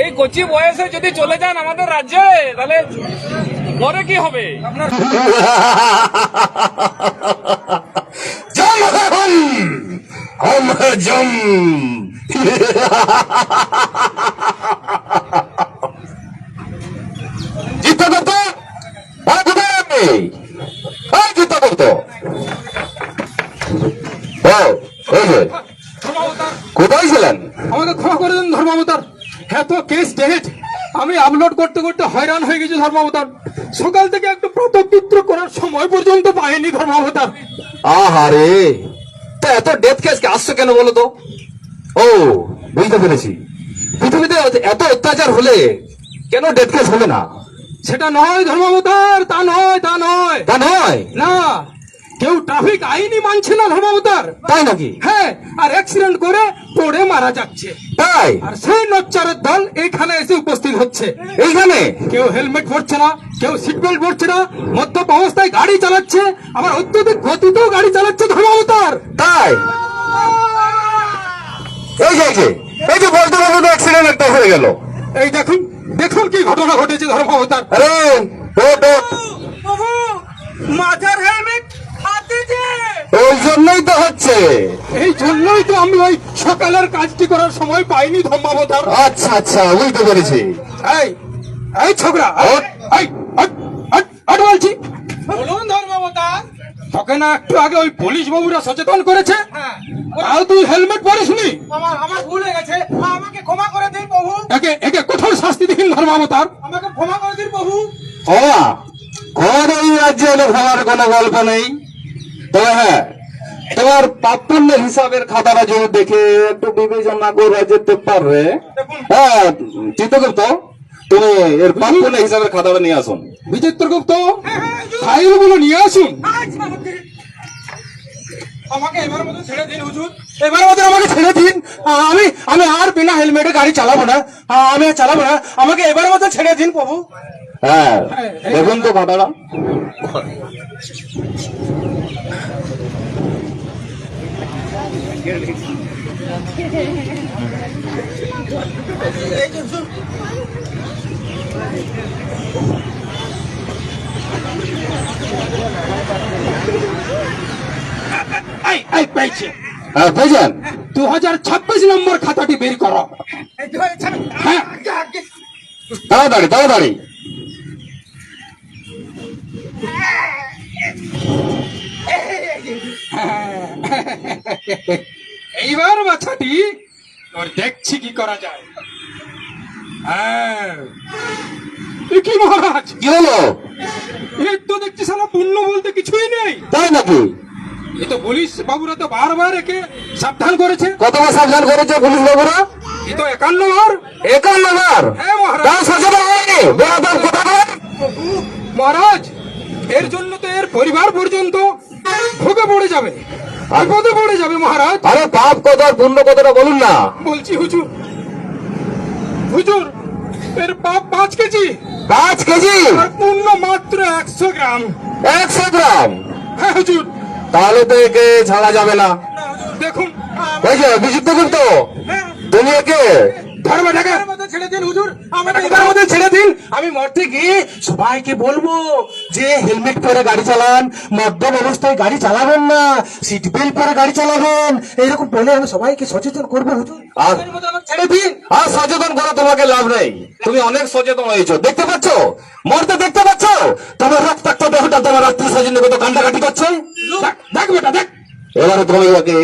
এই কচি বয়সে যদি চলে যান আমাদের রাজ্যে, তাহলে পরে কি হবে আপনার? জম জিতা করতো জিতা করতো কোথায় ছিলেন? আমাকে ক্ষমা করে দেন ধর্মাবতার। এত কেস ডেট আমি আপলোড করতে করতে হয়রান হয়ে গেছি ধর্মাবতার। সকাল থেকে একটু প্রতপিত্র করার সময় পর্যন্ত পাইনি ধর্মাবতার। আহারে, তা এত ডেথ কেস আসছে কেন বলো তো? ও, বুঝতে পেরেছি। পৃথিবীতে এত অত্যাচার হলে কেন ডেথ কেস হবে না? সেটা নয় ধর্মাবতার, তা নয়, তা নয়, তা নয় না। কেউ ট্রাফিক আইনই মানছে না ধর্মাবতার। তাই নাকি? হ্যাঁ, আর অ্যাক্সিডেন্ট করে পড়ে মারা যাচ্ছে। তাই? আর সেই নচ্চারের দল এখানে এসে উপস্থিত হচ্ছে। এইখানে কেউ হেলমেট পরছে না, কেউ সিট বেল্ট পরছে না, মদ্যপ অবস্থায় গাড়ি চালাচ্ছে, আবার অত্যধিক গতিতেও গাড়ি চালাচ্ছে ধর্মাবতার। তাই? এই যে বলতে বলতে অ্যাক্সিডেন্ট একটা হয়ে গেল। এই দেখুন, দেখুন কি ঘটনা ঘটেছে ধর্মাবতার। আরে মাথার হেলমেট হাতে যে, ওই জন্যই তো হচ্ছে। এই জন্যই তো আমি ওই সকালের কাজটি করার সময় পাইনি ধর্মাবতার। আচ্ছা আচ্ছা, বুঝতে পেরেছি। এই এই ছোকরা, বলছি বলুন ধর্মাবতার। তোকে না একটু আগে ওই পুলিশ বাবুরা সচেতন করেছে, হ্যাঁ, তাও তুই হেলমেট পরিসনি। আমার ভুল হয়ে গেছে, আমাকে ক্ষমা করে দিন প্রভু। একে কঠোর শাস্তি দিন ধর্মাবতার। আমাকে ক্ষমা করে দিন প্রভু। কোন এই রাজ্যে এলে ভাবার কোনো গল্প নেই। তবে হ্যাঁ, তোমার প্রাপ্য হিসাবের খাতাটা যদি দেখে একটু বিবেচনা করে যেতে পারবে। হ্যাঁ, চিত্রগুপ্ত, তুমি এর প্রাপ্য হিসাবের খাতাটা নিয়ে আসুন। বিচিত্রগুপ্ত, ফাইলগুলো নিয়ে আসুন। আমাকে এবার মতো ছেড়ে দিন হুজুর। এবার মধ্যে আমাকে ছেড়ে দিন। আমি আর বিনা হেলমেটে গাড়ি চালাবো না, আমি আর চালাবো না। আমাকে এবার মতো ছেড়ে দিন প্রভু। হ্যাঁ, দেখুন তো খাতাটা। পেয়েছি। হ্যাঁ, বুঝলেন? 2026 নম্বর খাতাটি বের করো। হ্যাঁ, তাড়াতাড়ি তাড়াতাড়ি। এইবার বাচ্চাটি তোর দেখছি কি করা যায়। হ্যাঁ, এ কি মহারাজ, কি হলো? এর তো দেখছি সালা পুণ্য বলতে কিছুই নেই। তাই নাকি? এ তো পুলিশ বাবুরা তো বারবার একে সাবধান করেছে। কতবার সাবধান করেছে পুলিশ বাবুরা? এ তো 51 বার। 51 বার? হ্যাঁ মহারাজ। তাও সচেতন হয়নি? বেড়াতাম কোথায়? মহারাজ, এর জন্য তো এর পরিবার পর্যন্ত ভোগে পড়ে যাবে, বিপদে পড়ে যাবে মহারাজ। আরে পাপ কত আর পুণ্য কতটা বলুন না। বলছি হুজুর, হুজুর, এর পাপ 5 কেজি 5 কেজি আর পুণ্য মাত্র 100 গ্রাম। 100 গ্রাম? হ্যাঁ হুজুর। তাহলে তো একে ছাড়া যাবে না। দেখুন, ওই যে বিশুদ্ধগুপ্ত, তুমি একে ধর্মটাকে ছেড়ে দিন হুজুর, আমাকে এবার মধ্যে ছেড়ে দিন। আমি মরতে গিয়ে সবাইকে বলবো যে হেলমেট পরে গাড়ি চালান, মদ্যপ অবস্থায় গাড়ি চালাবেন না, সিট বেল্ট পরে গাড়ি চালাবেন, এইরকম বলে আমি সবাইকে সচেতন করবো হুজুর। আর ছেড়ে দিন। আর সচেতন করে তোমাকে লাভ নেই। তুমি অনেক সচেতন হয়েছো, দেখতে পাচ্ছ, মরতে দেখতে পাচ্ছ। তোমার রক্তাক্ত দেহটা তোমার রাত্রি সজন্য কত কান্ডাকাটি করছে। দেখ বেটা দেখ। এবারে তুমি ওকে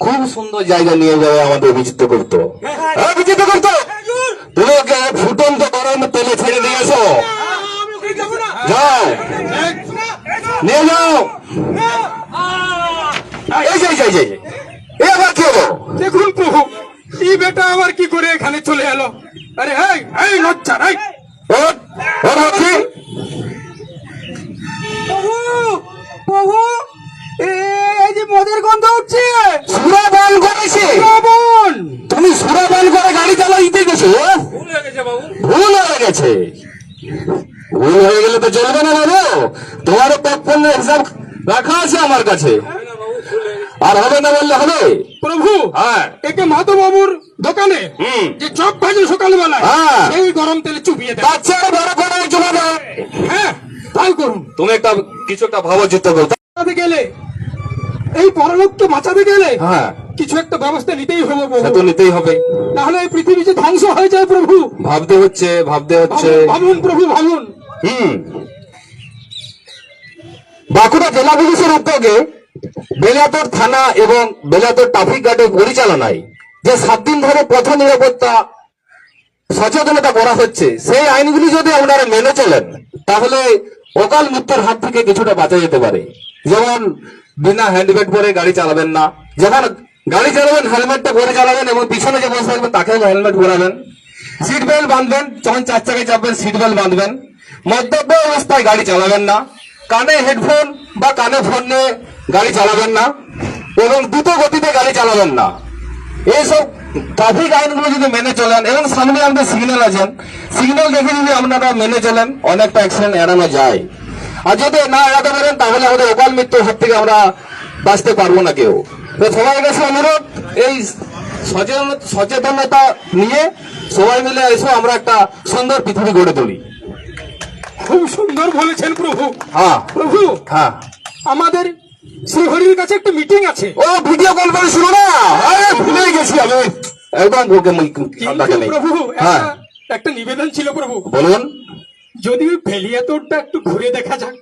খুব সুন্দর জায়গা নিয়ে যাবে আমাদের বিচিত্র করতো। বিচিত্র করতো, তুমি ওকে ফুটন্ত গরম তেলে ছেড়ে দিয়ে এসো। যাও, নিয়ে যাও। এবার কি হলো? দেখুন প্রভু, এই বেটা আবার কি করে এখানে চলে এলো। আরে এই এই লজ্জা নাই। প্রভু, প্রভু, এই যে মদের গন্ধ উঠছে। সুরাপান করেছে? শ্রাবণ, তুমি সুরাপান করে গাড়ি চালাইতে গেছো? ভুল হয়ে গেছে বাবু। ভুল হয়ে গেছে। ভুল হয়ে গেলে তো চলবে না বাবু। তোমারও প্রাপ্য হিসাব রাখা আছে আমার কাছে। আর হবে না বললে হবে? প্রভু, হ্যাঁ, একে মাধব বাবুর দোকানে হুম। যে চপ ভাজে সকালবেলা হ্যাঁ। সেই গরম তেলে চুপিয়ে দেয়। বাচ্চারা বড় করে জমা দেয়। হ্যাঁ তাই করুন। তুমি একটা কিছু একটা ভাবো চিন্তা করো। বাঁচাতে গেলে এই পরলোককে বাঁচাতে গেলে হ্যাঁ, কিছু একটা ব্যবস্থা নিতেই হবে সে প্রভু, তো নিতেই হবে। নাহলে এই পৃথিবী যে ধ্বংস হয়ে যায় প্রভু। ভাবতে হচ্ছে, ভাবতে হচ্ছে। ভাবুন প্রভু ভাবুন। হুম। বাঁকুড়া জেলা পুলিশের উদ্যোগে বেলাতর থানা এবং বেলাতর ট্রাফিক গার্ডের পরিচালনায় যে 7 দিন ধরে পথ নিরাপত্তা সচেতনতা করা হচ্ছে, সেই আইনগুলি যদি আপনারা মেনে চলেন তাহলে অকাল মৃত্যুর হাত থেকে কিছুটা বাঁচা যেতে পারে। যেমন বিনা হ্যান্ডব্যাগ পরে গাড়ি চালাবেন না, যখন গাড়ি চালাবেন হেলমেটটা পরে চালাবেন এবং পিছনে যে বসে থাকবেন তাকেও হেলমেট পরাবেন, সিট বেল্ট বাঁধবেন, যখন 4 চাকায় চাপবেন সিট বেল্ট বাঁধবেন, মদ্যপ অবস্থায় গাড়ি চালাবেন না, কানে হেডফোন বা কানে ফোন নিয়ে গাড়ি চালাবেন না এবং দ্রুত গতিতে গাড়ি চালাবেন না। এইসব ট্রাফিক আইনগুলো যদি মেনে চলেন এবং সামনে আমাদের সিগন্যাল আছেন, সিগন্যাল দেখে যদি আপনারা মেনে চলেন অনেকটা অ্যাক্সিডেন্ট এড়ানো যায়। আর যদি না এড়াতে পারেন তাহলে আমাদের অকাল মৃত্যুর হাত থেকে আমরা বাঁচতে পারবো না কেউ। তো সবার কাছে অনুরোধ, এই সচেতনতা নিয়ে সবাই মিলে এসো আমরা একটা সুন্দর পৃথিবী গড়ে তুলি। খুব সুন্দর বলেছেন প্রভু। হ্যাঁ প্রভু হ্যাঁ, আমাদের শ্রীহরির কাছে একটা মিটিং আছে। ও ভিডিও কল করে শুনো না, আরে ভুলে গেছি আমি একদম ওকে ঠান্ডা কিন্তু নেই। প্রভু হ্যাঁ একটা নিবেদন ছিল প্রভু, বলুন। যদি ওই ভেলিয়াতোড়টা একটু ঘুরে দেখা যাক।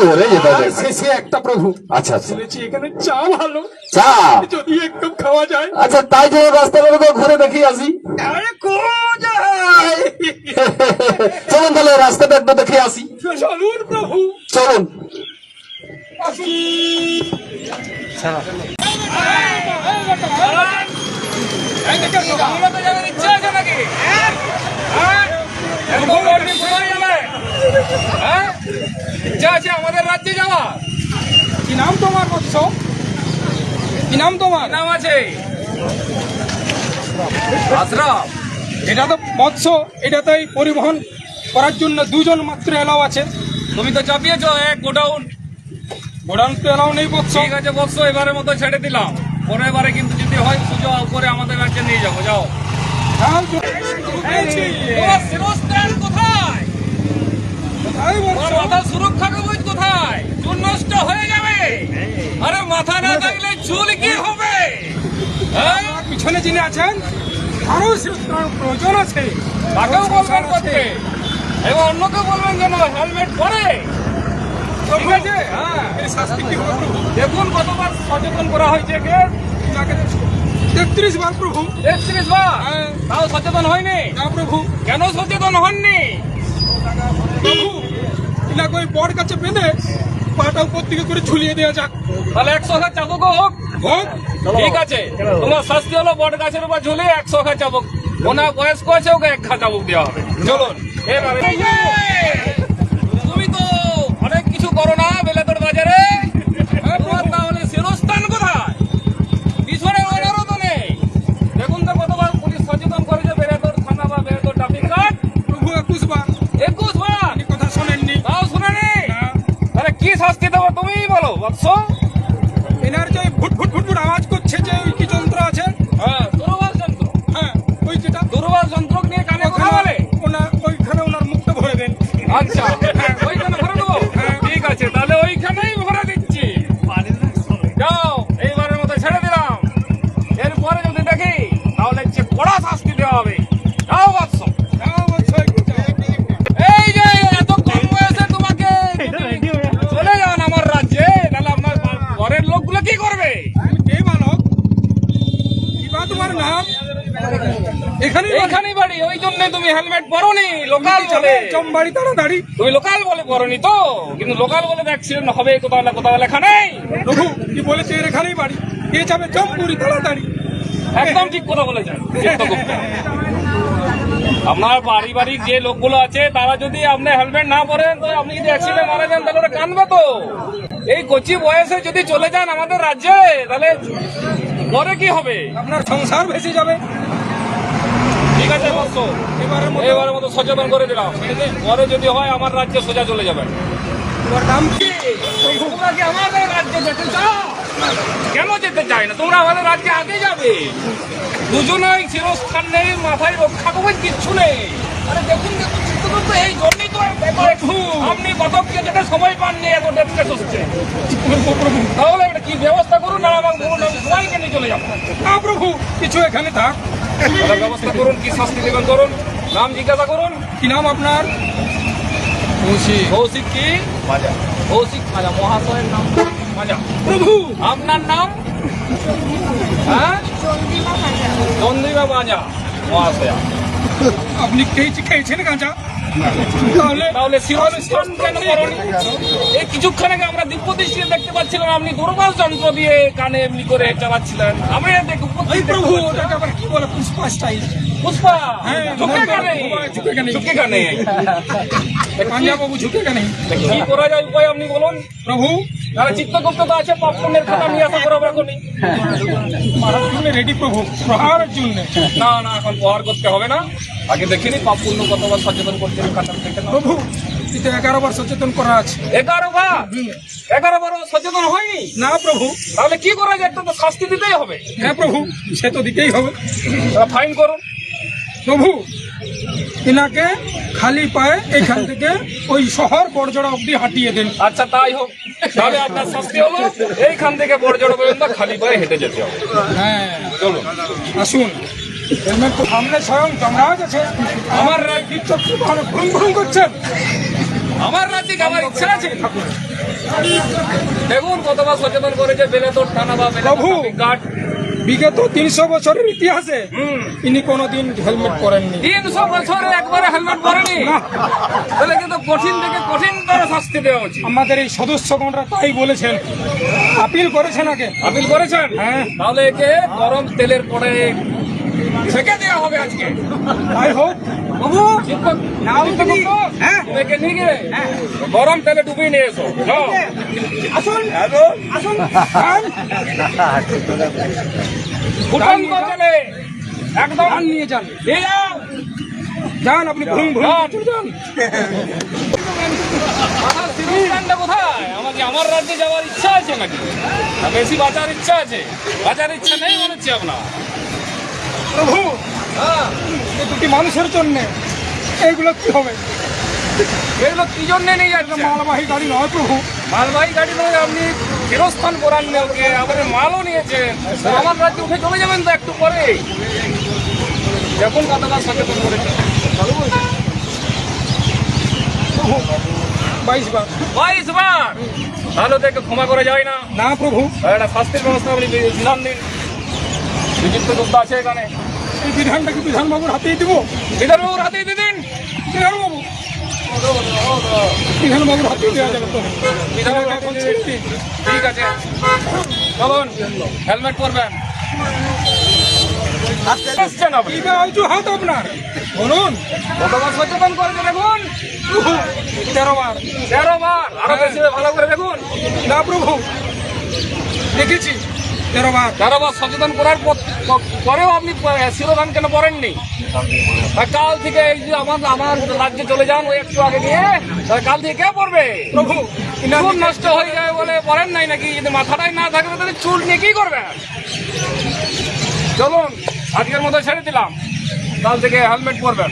ধরে যেতে হবে। আর শেষে একটা প্রভু আচ্ছা আচ্ছা, শুনেছি এখানে চা ভালো, চা, যদি এক কাপ খাওয়া যায়। আচ্ছা তাই যে রাস্তার মধ্যে ঘুরে দেখি আসি। আরে কোন যায়? চলুন তাহলে রাস্তাটা একটু দেখে আসি। চলুন প্রভু। চলুন। ইচ্ছা আছে নাকি? হ্যাঁ? একদম লড়বি সময় যাবে? হ্যাঁ? ইচ্ছা আছে আমাদের রাজ্যে যাওয়া? কি নাম তোমার বৎস? কি নাম তোমার? নাম আছে আশরাফ। এটা তো মৎস্য, এটাতেই পরিবহন করার জন্য দুজন মাত্র এলাও আছে। তুমি তো চাপিয়েছ এক গোডাউন। গোডাউন তো এলাও নেই বৎস। ঠিক আছে বৎস, এবারের মতো ছেড়ে দিলাম। পরের বারে কিন্তু যদি হয় পুজো করে আমাদের রাজ্যে নিয়ে যাবো। যাও। তোমার শিরস্ত্রাণ কোথায়? তোমার মাথার সুরক্ষা কবচ কোথায়? চুল নষ্ট হয়ে যাবে। আরে মাথা না থাকলে চুল কি হবে? হ্যাঁ? পিছনে যিনি আছেন আরো শিরস্ত্রাণ প্রয়োজন আছে। তাকেও বলবেন করতে এবং অন্যকে বলবেন যেন হেলমেট পরে। ঠিক আছে? হ্যাঁ। এর শাস্তি কি হবে প্রভু? দেখুন কতবার সচেতন করা হয়েছে কে? 33 বার প্রভু। 33 বার? তাও সচেতন হয়নি? না প্রভু। কেন সচেতন হননি? প্রভু এলাকা ওই বট গাছে বেঁধে পাটা উপর দিকে করে ঝুলিয়ে দেওয়া যাক। তাহলে 100 ঘা চাবুক হোক। হোক। ঠিক আছে, তোমার শাস্তি হলো বট গাছের উপর ঝুলে 100 ঘা চাবুক। ওনার বয়স্ক আছে, ওকে 1 ঘা চাবুক দেওয়া হবে। চলুন এবারে। তুমি তো অনেক কিছু করো না বেলাতর বাজারে। তোমার তাহলে শিরস্থান কোথায়? পিছনে ওনারও তো নেই। দেখুন তো কতবার পুলিশ সচেতন করেছে বেলাতর থানা বা বেলাতর ট্রাফিক গার্ড। প্রভু 21 বার। 21 বার? এই কথা শোনেননি? তাও শুনেনি? না। তাহলে কি শাস্তি দেবো তুমিই বলো বৎস। এনার যে ফুট ফুট ফুট ফুট আওয়াজ করছে যে ওই কি যন্ত্র আছে? হ্যাঁ, দূরভাষ যন্ত্র। হ্যাঁ ওই যেটা দূরভাষ যন্ত্র নিয়ে কানে কথা বলে। ওইখানে ওনার মুখটা ভরে দেন। আচ্ছা, ওইখানে ভরে দেবো। ঠিক আছে, তাহলে ওইখানেই ভরে দিচ্ছি। যাও, এইবারের মতো ছেড়ে দিলাম। এরপরে যদি দেখি তাহলে হচ্ছে কড়া শাস্তি দেওয়া হবে। যাও বৎস। যাও বৎস, একটু যাও। এই যে এত কম বয়সে তোমাকে যদি চলে যান আমার রাজ্যে, তাহলে আপনার ঘরের লোকগুলো কি করবে? আমি কে বালক? কি বা তোমার নাম? এইখানেই বাড়ি, ওই জন্য তুমি হেলমেট পরোনি। লোকাল বলে। চমবাড়ি তাড়াতাড়ি। তুমি লোকাল বলে পরোনি তো, কিন্তু লোকাল বলে অ্যাক্সিডেন্ট হবে কোথাও না কোথাও লেখা নেই। প্রভু কি বলেছে এর এখানেই বাড়ি, কে যাবে চমপুরি তাড়াতাড়ি। একদম ঠিক কথা বলেছেন চিত্তগুপ্ত। আপনার পারিবারিক যে লোকগুলো আছে তারা যদি আপনি হেলমেট না পরেন, তো আপনি যদি অ্যাক্সিডেন্ট মারা যান তাহলে ওরা কানবে তো। এই কচি বয়সে যদি চলে যান আমাদের রাজ্যে, তাহলে পরে কি হবে? আপনার সংসার ভেসে যাবে। ঠিক আছে বৎস, এবারের মতো সচেতন করে দিলাম। পরে যদি হয় আমার রাজ্যে সোজা চলে যাবেন। তোমার নাম কি? তোমরা কি আমাদের রাজ্যে যেতে চাও? কেন যেতে চায় না? তোমরা আমাদের রাজ্যে আগে যাবে, দুজনেই চিরস্থান নেই, মাথায় রক্ষা করবেন, কিচ্ছু নেই। আরে দেখুন দেখুন, চিত্রগুপ্ত এই জন্যই তো আপনি কতককে যেতে সময় পাননি, এত ডেট কেস হচ্ছে। তাহলে এটা কি ব্যবস্থা করুন, না আমাকে বলুন, আমি সবাইকে নিয়ে চলে যাবো। না প্রভু, কিছু এখানে থাক। তাহলে ব্যবস্থা করুন, কি শাস্তি দেবেন করুন, নাম জিজ্ঞাসা করুন। কি নাম আপনার? কৌশিক কি? কৌশিক মাজা, মহাশয়ের নাম মাজা। প্রভু, আপনার নাম? হ্যাঁ, চন্দ্রিমা মাজা মহাশয়া। আপনি খেয়েছেন গাঁজা? তাহলে শিরস্থান কেন করনি? এই কিছুক্ষণ আগে আমরা দিব্য দৃষ্টিতে দেখতে পাচ্ছিলাম আপনি দুর্বল যন্ত্র দিয়ে কানে এমনি করে চালাচ্ছিলেন। আমি এই প্রভু, ওটাকে আবার কি বলে? পুষ্পা স্টাইল। পুষ্পা হ্যাঁ, ঝুঁকে কানে, ঝুঁকে কানে। ঝুঁকে কানে। গাঁজা বাবু ঝুঁকে কেন? কি করা যায় উপায় আপনি বলুন। প্রভু, তাহলে চিত্তগুপ্ত তো আছে, পাপপুণ্যের খাতা নিয়ে আসা করবো এখনই। মারার জন্য রেডি প্রভু, প্রহারের জন্য। না না, এখন প্রহার করতে হবে না, আগে দেখিনি পাপ পুণ্য কতবার সচেতন করছেন খাতা থেকে। প্রভু, কিন্তু 11 বার সচেতন করা আছে। 11 বার? 11 বারও সচেতন হয়নি? না প্রভু। তাহলে কি করা যায়? একটা তো শাস্তি দিতেই হবে। হ্যাঁ প্রভু, সে তো দিতেই হবে। ফাইন করুন। প্রভু, এনাকে খালি পায়ে এখান থেকে ওই শহর বড়জোড়া অব্দি হাঁটিয়ে দেন। আচ্ছা তাই হোক, তাহলে আপনার শাস্তি হলো এইখান থেকে বড়জোড় পর্যন্ত খালি পায়ে হেঁটে যেতে হবে। হ্যাঁ, চলুন। আসুন। হেলমেট তো সামনে স্বয়ং যমরাজ আছে। আমার রাজ্য চক্ষু ভালো ঘুম ঘুম করছেন। আমার রাজ্যে যাওয়ার ইচ্ছা আছে। দেখুন কতবার সচেতন করেছে বেলেতর থানা বা প্রভু। গার্ড। বিগত 300 বছরের ইতিহাসে ইনি কোনোদিন হেলমেট পরেননি। 300 বছরে একবারে হেলমেট পরেনি? তাহলে কিন্তু কঠিন থেকে কঠিনতর শাস্তি দেওয়া উচিত। আমাদের এই সদস্যগণরা তাই বলেছেন, আপিল করেছেন আগে। আপিল করেছেন? হ্যাঁ। তাহলে একে গরম তেলের পরে ছেঁকে দেওয়া হবে আজকে। তাই হোক। বাবু, চিত্তগুপ্ত, তুমি একে নিয়ে গিয়ে গরম তেলে ডুবিয়ে নিয়ে এসো। যাও। আসুন আসুন। ফুটন্ত তেলে একদম যান, নিয়ে যান। দিয়ে যাও। যান, আপনি ঘুম ঘুম যান। যান। আমার সিরিয়াসটা কোথায়? আমার রাজ্যে যাওয়ার ইচ্ছা আছে নাকি? না বেশি বাঁচার ইচ্ছা আছে? বাঁচার ইচ্ছা নেই মনে হচ্ছে আপনার। প্রভু, এই দুটি মানুষের জন্য এইগুলো কি হবে? এগুলো কি জন্যে নিয়ে যাচ্ছে? মালবাহী গাড়ি নয় প্রভু। মালবাহী গাড়ি নয়, আপনি ফেরস্থান করান ওকে, আমাদের মালও নিয়েছেন। আমার রাজ্যে উঠে চলে যাবেন তো একটু পরে। দেখুন কতটা সচেতন করেছে। 22 বার। 22 বার? তাহলে তো একটু ক্ষমা করে যায় না। না প্রভু, একটা শাস্তির ব্যবস্থা আপনি বিধান দিন। বিচিত্র যোদ্ধা আছে এখানে, এই বিধানটা কি বিধানবাবুর হাতেই দিব? বিধানবাবুর হাতেই দিয়ে দিন। বিধানবাবু, বিধানবাবুর হাতেই দেওয়া যাবে তো। বিধানবাবুর হাতে দিয়ে দিন। ঠিক আছে, চলুন হেলমেট পরবেন। এসছেন আপনি। কি হাত আপনার? বলুন। কতবার সচেতন করেছে দেখুন। 13 বার। 13 বার? আরো বেশি ভালো করে দেখুন। না প্রভু, দেখেছি 13 বার। 13 বার সচেতন করার পরেও আপনি শিরোধান কেন পড়েননি? আর কাল থেকে এই যে আমার রাজ্যে চলে যান ওই একটু আগে নিয়ে, তাহলে কাল থেকে কে পড়বে? প্রভু, চুল নষ্ট হয়ে যায় বলে পড়েন নাই নাকি? যদি মাথাটাই না থাকবে তাহলে চুল নিয়ে কি করবে? চলুন আজকের মতো ছেড়ে দিলাম, কাল থেকে হেলমেট পরবেন।